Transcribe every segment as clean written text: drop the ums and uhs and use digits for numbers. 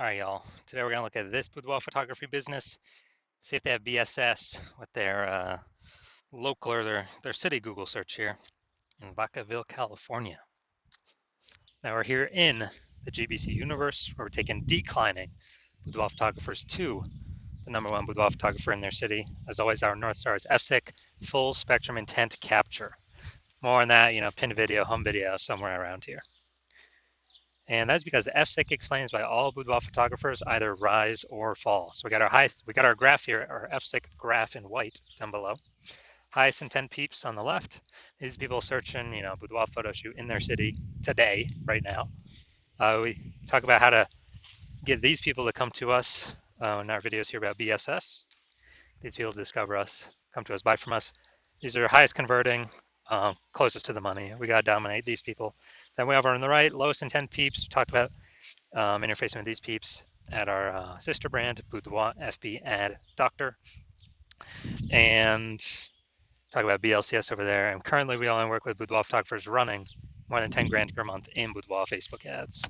All right, y'all. Today we're gonna look at this boudoir photography business, see if they have BSS with their local or their city Google search here in Vacaville, California. Now we're here in the GBC universe where we're taking declining boudoir photographers to the #1 boudoir photographer in their city. As always, our North Star is FSIC, full spectrum intent capture. More on that, pin video, home video, somewhere around here. And that's because FSIC explains why all boudoir photographers either rise or fall. So we got our graph here, our FSIC graph in white down below. Highest intent peeps on the left. These people searching, boudoir photo shoot in their city today, right now. We talk about how to get these people to come to us in our videos here about BSS. These people discover us, come to us, buy from us. These are highest converting, closest to the money. We got to dominate these people. Then we have on the right, lowest intent peeps. We talked about interfacing with these peeps at our sister brand, Boudoir FB Ad Doctor. And talk about BLCS over there. And currently we only work with boudoir photographers running more than 10 grand per month in boudoir Facebook ads.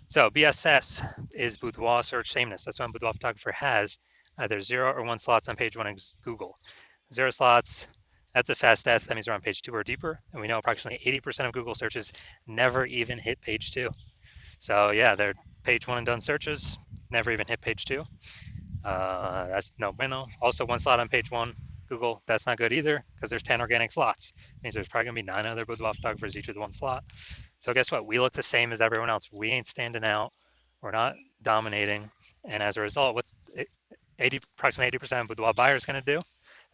So BSS is boudoir search sameness. That's when a boudoir photographer has either 0 or 1 slots on page 1 of Google. 0 slots, that's a fast death. That means they're on page 2 or deeper. And we know approximately 80% of Google searches never even hit page 2. So yeah, they're page 1 and done searches, never even hit page 2. That's no bueno. Also 1 slot on page 1, Google, that's not good either because there's 10 organic slots. It means there's probably gonna be 9 other boudoir photographers, each with 1 slot. So guess what? We look the same as everyone else. We ain't standing out. We're not dominating. And as a result, what's approximately 80% of boudoir buyers gonna do?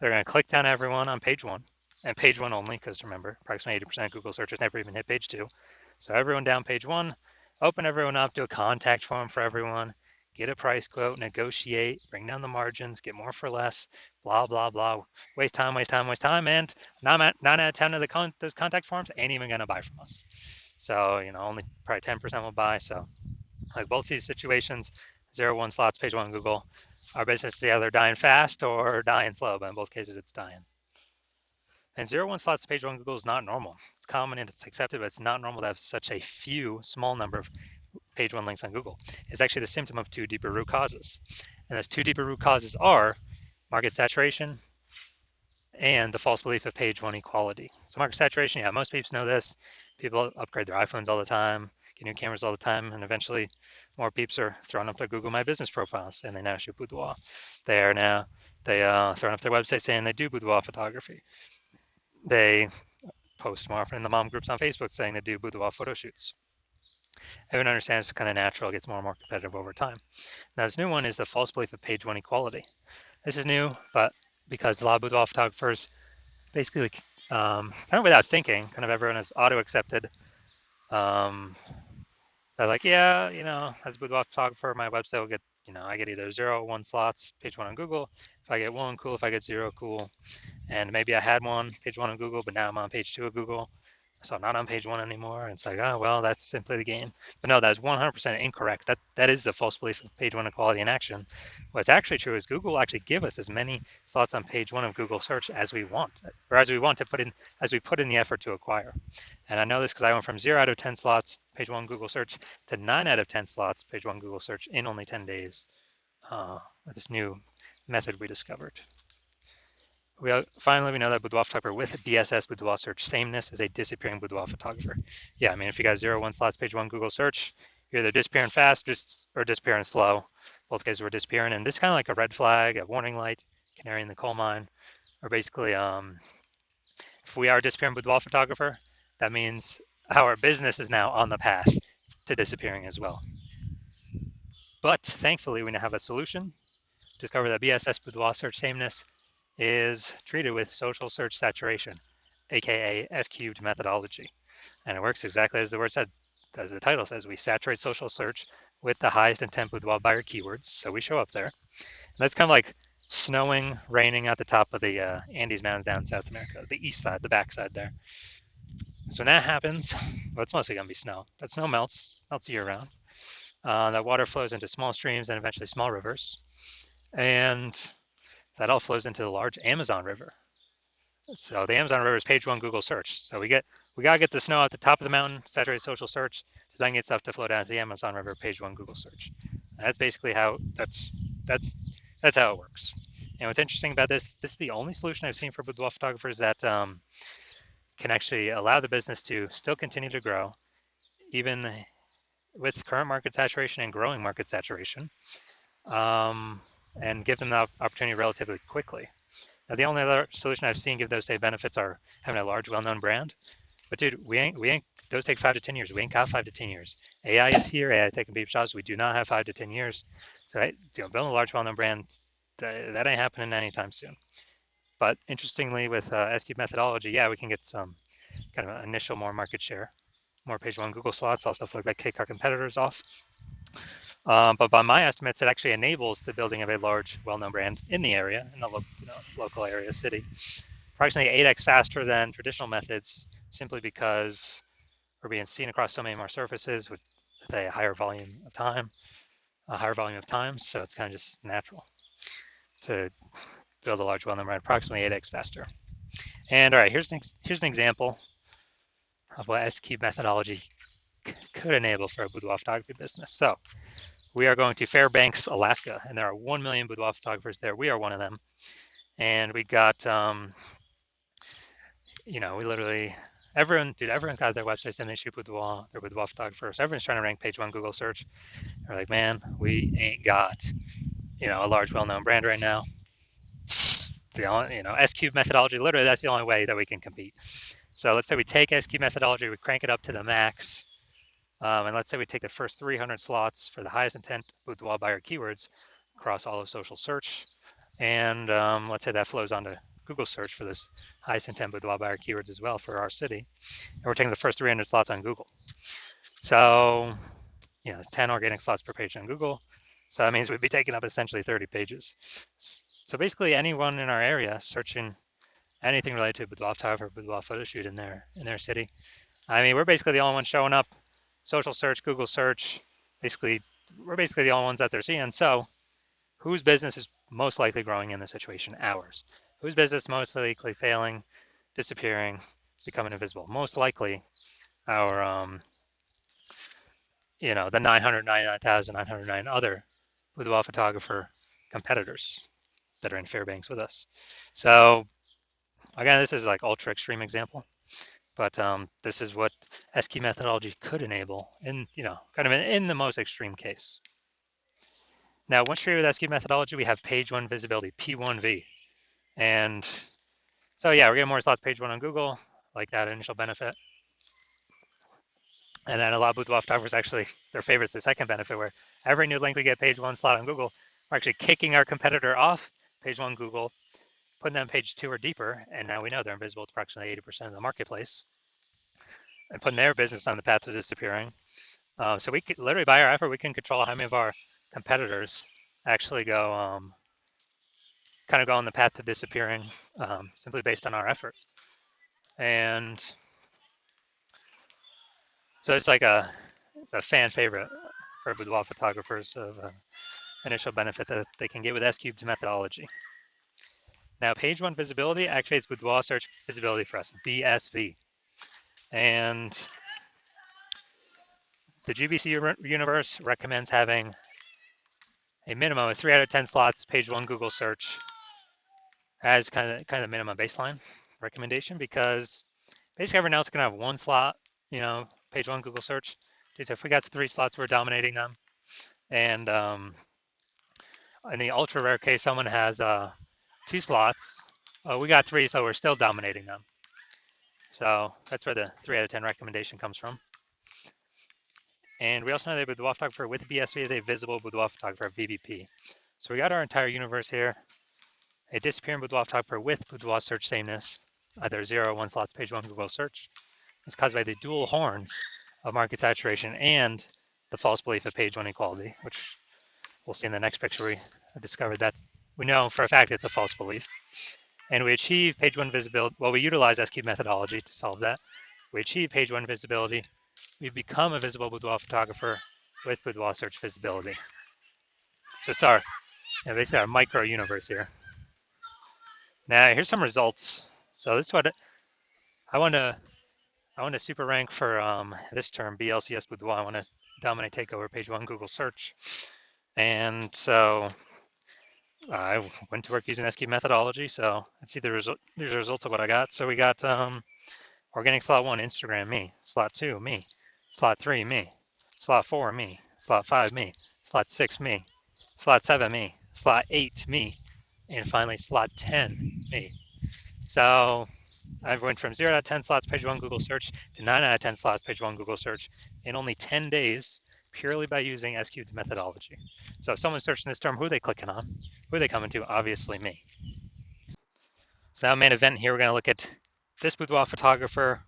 They're gonna click down everyone on page 1, and page 1 only, because remember, approximately 80% of Google searches never even hit page 2. So everyone down page 1, open everyone up, do a contact form for everyone, get a price quote, negotiate, bring down the margins, get more for less, blah, blah, blah. Waste time, and 9 out of 10 of those contact forms ain't even gonna buy from us. So, only probably 10% will buy. So like both these situations, 0, 1 slots, page 1 Google, our business is either dying fast or dying slow, but in both cases it's dying. And 0, 1 slots, page 1 Google is not normal. It's common and it's accepted, but it's not normal to have such a small number of page 1 links on Google. It's actually the symptom of 2 deeper root causes. And those 2 deeper root causes are market saturation and the false belief of page 1 equality. So market saturation, yeah, most people know this. People upgrade their iPhones all the time, get new cameras all the time, and eventually more peeps are throwing up their Google My Business profiles and they now shoot boudoir. They throwing up their website saying they do boudoir photography. They post more often in the mom groups on Facebook saying they do boudoir photo shoots. Everyone understands it's kind of natural, it gets more and more competitive over time. Now this new one is the false belief of page 1 equality. This is new, but because a lot of boudoir photographers basically kind of without thinking, kind of everyone is auto-accepted. They're like, yeah, as a boudoir photographer, my website will get, I get either 0 or 1 slots, page 1 on Google. If I get 1, cool. If I get 0, cool. And maybe I had 1, page 1 on Google, but now I'm on page 2 of Google. So I'm not on page 1 anymore. And it's like, oh, well, that's simply the game. But no, that's 100% incorrect. That is the false belief of page 1 equality in action. What's actually true is Google will actually give us as many slots on page 1 of Google search as we want, or as we want to put in, as we put in the effort to acquire. And I know this because I went from 0 out of 10 slots, page 1 Google search, to 9 out of 10 slots, page 1 Google search in only 10 days with this new method we discovered. Finally, we know that boudoir photographer with BSS boudoir search sameness is a disappearing boudoir photographer. Yeah, I mean, if you got 0, 1 slots, page 1 Google search, you're either disappearing fast or disappearing slow. Both cases were disappearing, and this is kind of like a red flag, a warning light, canary in the coal mine, or basically, if we are a disappearing boudoir photographer, that means our business is now on the path to disappearing as well. But thankfully, we now have a solution. Discover that BSS boudoir search sameness is treated with social search saturation, aka S-cubed methodology. And it works exactly as the word said, as the title says. We saturate social search with the highest intent boudoir buyer keywords, so we show up there. And that's kind of like snowing, raining at the top of the Andes Mountains down in South America, the east side, the backside there. So when that happens, well, it's mostly gonna be snow. That snow melts year round. That water flows into small streams and eventually small rivers. And that all flows into the large Amazon River. So the Amazon River is page 1 Google search. So we gotta get the snow at the top of the mountain, saturate social search, then get stuff to flow down to the Amazon River page one Google search. And that's basically how that's that's how it works. And what's interesting about this is the only solution I've seen for boudoir photographers that can actually allow the business to still continue to grow, even with current market saturation and growing market saturation, and give them the opportunity relatively quickly. Now, the only other solution I've seen give those same benefits are having a large, well-known brand. But dude, we ain't. Those take 5 to 10 years. We ain't got 5 to 10 years. AI is here. AI is taking people's jobs. We do not have 5 to 10 years. So, building a large, well-known brand, that ain't happening anytime soon. But interestingly, with S-Cube methodology, yeah, we can get some kind of initial more market share, more page one Google slots, also like kick our competitors off. But by my estimates, it actually enables the building of a large, well-known brand in the area, in the local area, city, approximately 8x faster than traditional methods, simply because we're being seen across so many more surfaces with a higher volume of time, So it's kind of just natural to build a large, well-known brand approximately 8x faster. And all right, here's an example of what S-Cube methodology could enable for a boudoir photography business. So we are going to Fairbanks, Alaska, and there are 1 million boudoir photographers there. We are one of them. And we got, we literally, everyone's got their websites and they shoot boudoir, they're boudoir photographers. Everyone's trying to rank page one Google search. They're like, man, we ain't got, a large, well-known brand right now. The only, S-Cube methodology, literally, that's the only way that we can compete. So let's say we take S-Cube methodology, we crank it up to the max, and let's say we take the first 300 slots for the highest intent boudoir buyer keywords across all of social search, and let's say that flows onto Google search for this highest intent boudoir buyer keywords as well for our city, and we're taking the first 300 slots on Google. So, 10 organic slots per page on Google. So that means we'd be taking up essentially 30 pages. So basically, anyone in our area searching anything related to boudoir photography or boudoir photo shoot in their city, I mean, we're basically the only ones showing up. Social search, Google search, we're basically the only ones that they're seeing. So whose business is most likely growing in this situation? Ours. Whose business most likely failing, disappearing, becoming invisible? Most likely our, the 999,909 other boudoir photographer competitors that are in Fairbanks with us. So again, this is like ultra extreme example, but this is what S-Cube methodology could enable in, kind of in the most extreme case. Now, once you're with S-Cube methodology, we have page one visibility, P1V. And so yeah, we're getting more slots page one on Google, like that initial benefit. And then a lot of boudoir photographers actually, their favorite is the second benefit, where every new link we get page one slot on Google, we're actually kicking our competitor off page one Google, putting them page two or deeper, and now we know they're invisible to approximately 80% of the marketplace, and putting their business on the path to disappearing. So we could literally, by our effort, we can control how many of our competitors actually go, kind of go on the path to disappearing, simply based on our effort. And so it's a fan favorite for boudoir photographers of initial benefit that they can get with S-Cube's methodology. Now, page one visibility activates boudoir search visibility for us, BSV. And the GBC universe recommends having a minimum of 3 out of 10 slots page one Google search as kind of the minimum baseline recommendation, because basically everyone else can have one slot, page one Google search. So if we got 3 slots, we're dominating them. And in the ultra rare case, someone has 2 slots. We got 3, so we're still dominating them. So that's where the 3 out of 10 recommendation comes from. And we also know that boudoir photographer with BSV is a visible boudoir photographer, VBP. So we got our entire universe here. A disappearing boudoir photographer with boudoir search sameness, either 0 or 1 slots page one Google search, is caused by the dual horns of market saturation and the false belief of page one equality, which we'll see in the next picture. We discovered we know for a fact it's a false belief. And we achieve page one visibility. Well, we utilize S-Cube methodology to solve that. We achieve page one visibility. We become a visible boudoir photographer with boudoir search visibility. So it's basically our micro universe here. Now, here's some results. So this is what I want to I want to super rank for this term, BLCS Boudoir. I want to dominate, take over page one Google search. And so I went to work using SQ methodology. So let's see these are results of what I got. So we got organic slot 1, Instagram, me. Slot 2, me. Slot 3, me. Slot 4, me. Slot 5, me. Slot 6, me. Slot 7, me. Slot 8, me. And finally, slot 10, me. So I went from 0 out of 10 slots page one Google search to 9 out of 10 slots page one Google search in only 10 days, purely by using SQ methodology. So if someone's searching this term, who are they clicking on? Who are they coming to? Obviously me. So now main event here, we're going to look at this boudoir photographer,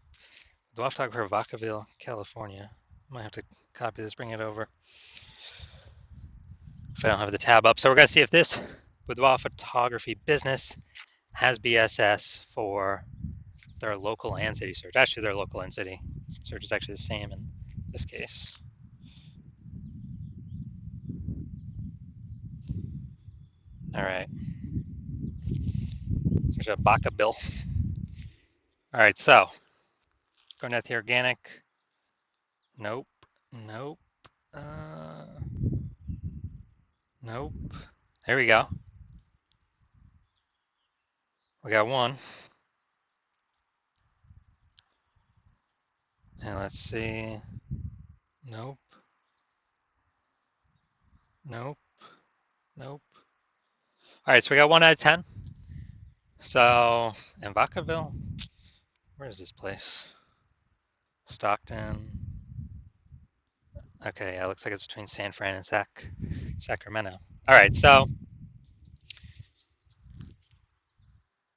Vacaville, California. Might have to copy this, bring it over if I don't have the tab up. So we're going to see if this boudoir photography business has BSS for their local and city search. Actually, their local and city search is actually the same in this case. All right. There's a Baca bill. All right, so going at the organic. Nope. Nope. Nope. There we go. We got one. And let's see. Nope. Nope. Nope. All right, so we got 1 out of 10. So, in Vacaville, where is this place? Stockton. Okay, yeah, it looks like it's between San Fran and Sacramento. All right, so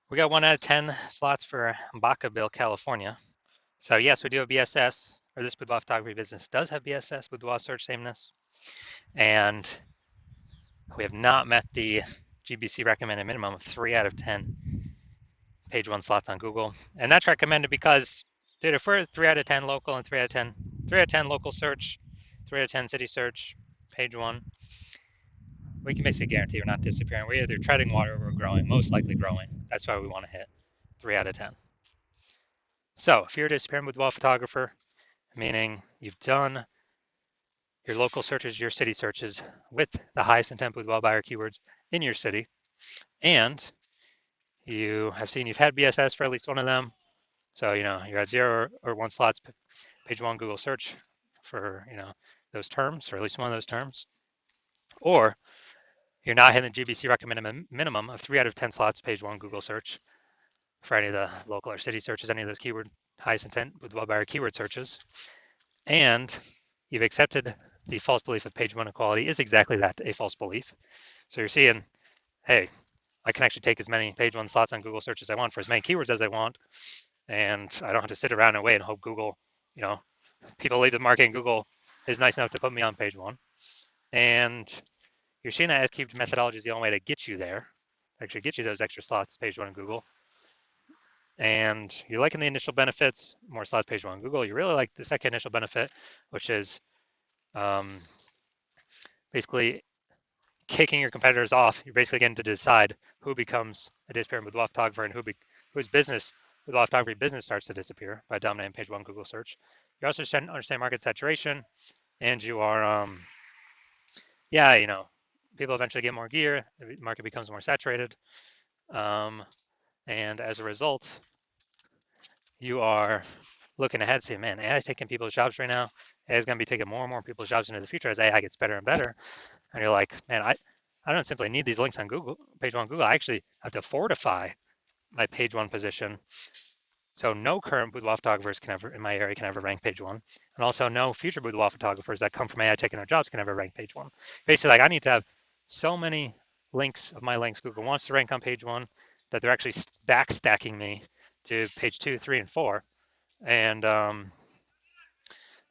we got 1 out of 10 slots for Vacaville, California. So yes, we do have BSS, or this boudoir photography business does have BSS, boudoir search sameness, and we have not met the GBC recommended minimum of 3 out of 10 page one slots on Google, and that's recommended because, dude, if we're 3 out of 10 local and 3 out of 10 local search, 3 out of 10 city search, page one, we can basically guarantee we're not disappearing. We're either treading water or we're growing, most likely growing. That's why we want to hit 3 out of 10. So if you're a disappearing boudoir photographer, meaning you've done your local searches, your city searches with the highest intent boudoir buyer keywords in your city, and you have seen you've had BSS for at least one of them. So, you're at 0 or 1 slots, page one Google search for, those terms, or at least one of those terms. Or you're not hitting the GBC recommended minimum of 3 out of 10 slots, page one Google search for any of the local or city searches, any of those keyword highest intent boudoir buyer keyword searches. And you've accepted the false belief of page one equality is exactly that, a false belief. So you're seeing, hey, I can actually take as many page one slots on Google search as I want for as many keywords as I want, and I don't have to sit around and wait and hope Google, people leave the market and Google is nice enough to put me on page one. And you're seeing that S-cubed methodology is the only way to get you there, actually get you those extra slots page one in Google. And you're liking the initial benefits, more slots page one in Google. You really like the second initial benefit, which is basically kicking your competitors off. You're basically getting to decide who becomes a disappearing boudoir photographer and whose business boudoir photography business starts to disappear by dominating page one Google search. You also understand market saturation, and you are, people eventually get more gear. The market becomes more saturated, and as a result, you are looking ahead, saying, man, AI is taking people's jobs right now. AI is going to be taking more and more people's jobs into the future as AI gets better and better. And you're like, man, I don't simply need these links on Google, page one Google. I actually have to fortify my page one position. So no current boudoir photographers in my area can ever rank page one. And also no future boudoir photographers that come from AI taking their jobs can ever rank page one. Basically, I need to have so many links of my links Google wants to rank on page one that they're actually backstacking me to page 2, 3, and 4. And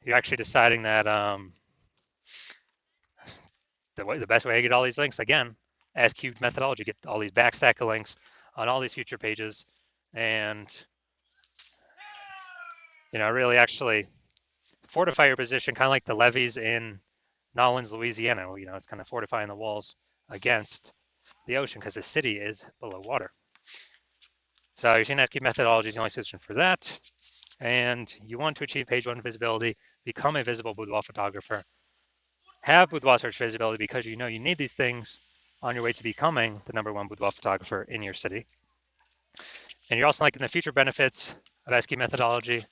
you're actually deciding that the best way to get all these links, again, as cubed methodology, get all these backstack of links on all these future pages, and really actually fortify your position, kind of like the levees in Nolens, Louisiana. It's kind of fortifying the walls against the ocean because the city is below water. So you're seeing SQ methodology is the only solution for that. and you want to achieve page one visibility, become a visible boudoir photographer, have boudoir search visibility because you know you need these things on your way to becoming the number one boudoir photographer in your city. And you're also liking the future benefits of ASCII methodology,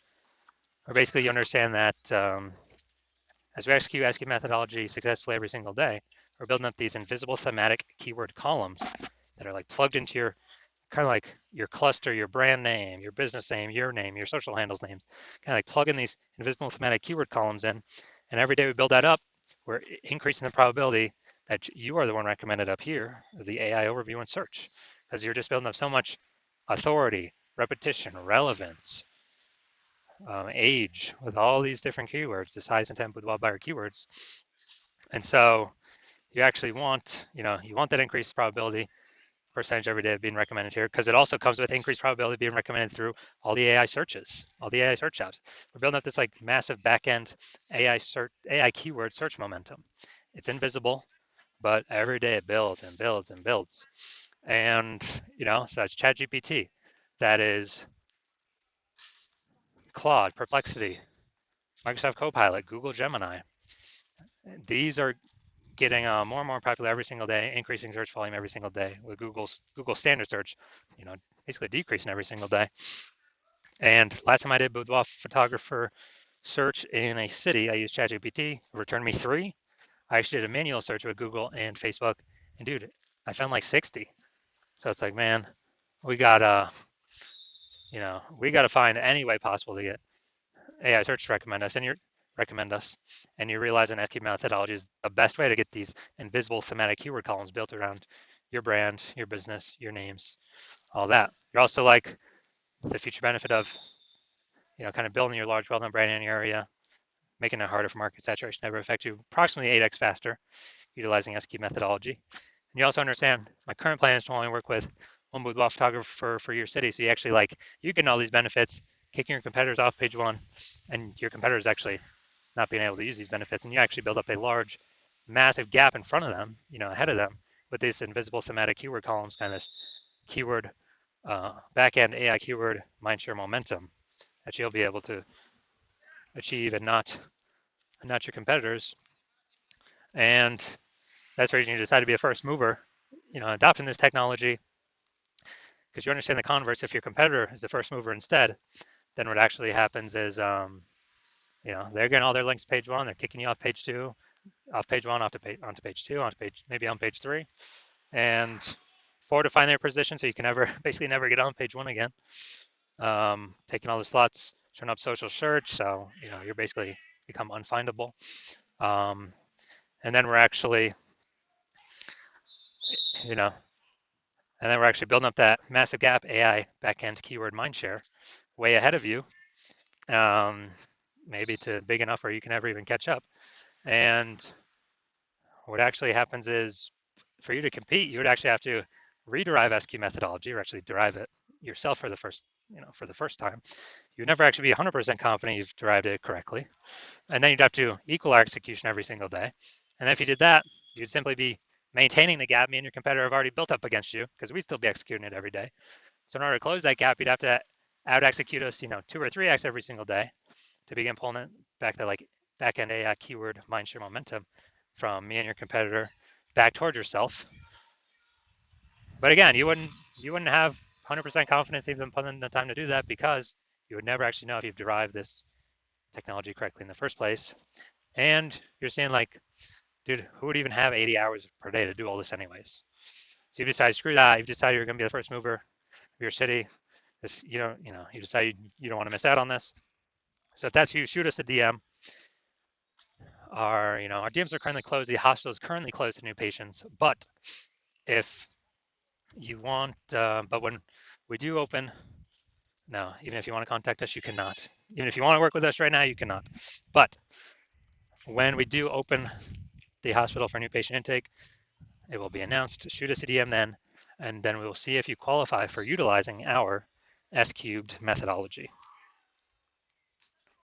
or basically you understand that as we execute ASCII methodology successfully every single day, we're building up these invisible thematic keyword columns that are like plugged into your kind of like your cluster, your brand name, your business name, your social handles names, kind of like plug in these invisible thematic keyword columns in. And every day we build that up, we're increasing the probability that you are the one recommended up here, the AI overview and search, because you're just building up so much authority, repetition, relevance, age, with all these different keywords, the size, intent, boudoir buyer keywords. And so you actually want, you want that increased probability percentage every day of being recommended here, because it also comes with increased probability of being recommended through all the AI searches, all the AI search apps. We're building up this like massive backend AI keyword search momentum. It's invisible, but every day it builds and builds and builds. And so that's ChatGPT, that is Claude, Perplexity, Microsoft Copilot, Google Gemini. These are getting more and more popular every single day, increasing search volume every single day, with Google standard search, basically decreasing every single day. And last time I did boudoir photographer search in a city, I used ChatGPT. It returned me 3. I actually did a manual search with Google and Facebook, and dude, I found like 60. So it's like, man, we gotta, we gotta find any way possible to get AI search to recommend us, and you realize an ASCII methodology is the best way to get these invisible thematic keyword columns built around your brand, your business, your names, all that. You're also like the future benefit of, kind of building your large, well-known brand in your area, making it harder for market saturation to ever affect you approximately 8x faster, utilizing ASCII methodology. And you also understand my current plan is to only work with one boudoir photographer for your city. So you actually you get all these benefits, kicking your competitors off page one, and your competitors actually not being able to use these benefits, and you actually build up a large, massive gap in front of them, ahead of them, with these invisible thematic keyword columns, kind of this keyword backend AI keyword mindshare momentum that you'll be able to achieve, and not your competitors. And that's the reason you decide to be a first mover, adopting this technology, because you understand the converse. If your competitor is the first mover instead, then what actually happens is, they're getting all their links to page one, they're kicking you off page two, off page one, onto page two, maybe on page three, and fortifying their position so you can basically never get on page one again. Taking all the slots, turn up social search, so you're basically become unfindable. And then we're actually, building up that massive gap AI backend keyword mindshare way ahead of you, maybe to big enough where you can never even catch up. And what actually happens is, for you to compete, you would actually have to rederive ASCII methodology, or actually derive it yourself for the first time. You would never actually be 100% confident you've derived it correctly. And then you'd have to equal our execution every single day. And if you did that, you'd simply be maintaining the gap me and your competitor have already built up against you, because we'd still be executing it every day. So in order to close that gap, you'd have to out execute us, 2 or 3x every single day to begin pulling it back, that back-end AI keyword mindshare momentum from me and your competitor back towards yourself. But again, you wouldn't have 100% confidence even putting in the time to do that, because you would never actually know if you've derived this technology correctly in the first place. And you're saying like, dude, who would even have 80 hours per day to do all this anyways? So you decide, screw that. You've decided you're going to be the first mover of your city. You decide you don't want to miss out on this. So if that's you, shoot us a DM. Our DMs are currently closed. The hospital is currently closed to new patients. But if you want, but when we do open, no, even if you want to contact us, you cannot. Even if you want to work with us right now, you cannot. But when we do open the hospital for new patient intake, it will be announced. Shoot us a DM then, and then we will see if you qualify for utilizing our S cubed methodology.